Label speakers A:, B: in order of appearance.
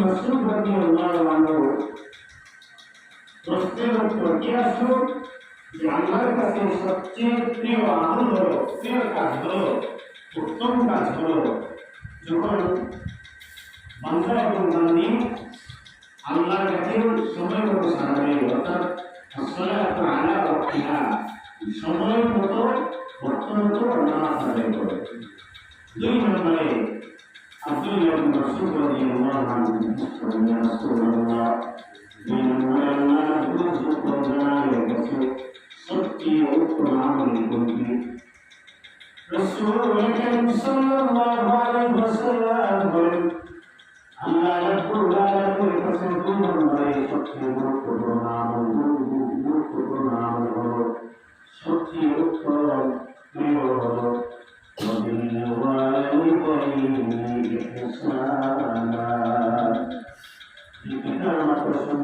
A: মাসউদ রাদিয়াল্লাহু আনহু প্রশ্নের উত্তর কি আসলো যে আল্লাহর কাছে সবচেয়ে প্রিয় আমল হলো, প্রিয় কাজ হলো, উত্তম কাজ হলো যখন বান্দা এবং বান্দি আল্লাহর কাছে সময় মতো সারাবে, অর্থাৎ আসসালাতু আলা ওয়াক্তিহা, সময় মতো ওয়াক্ত মতো নামাজ আদায় করে। দুই নম্বরে আব্দুল্লাহ ইবনে মাসউদ রাদিয়াল্লাহু আনহু বলেন, ইয়া রাসূলুল্লাহ, দুই নম্বরে আল্লাহর রাসূল জানালেন কাছে সবচেয়ে উত্তম আমল কোনটি? রাসূল করিম সাল্লাল্লাহু আলাইহি ওয়াসাল্লাম বলেন, আল্লাহ রাব্বুল আলামিনের কাছে দুই নম্বরে সবচেয়ে গুরুত্বপূর্ণ আমল হলো, সবচেয়ে উত্তম প্রিয় হলো وبالوالدين إحسانا।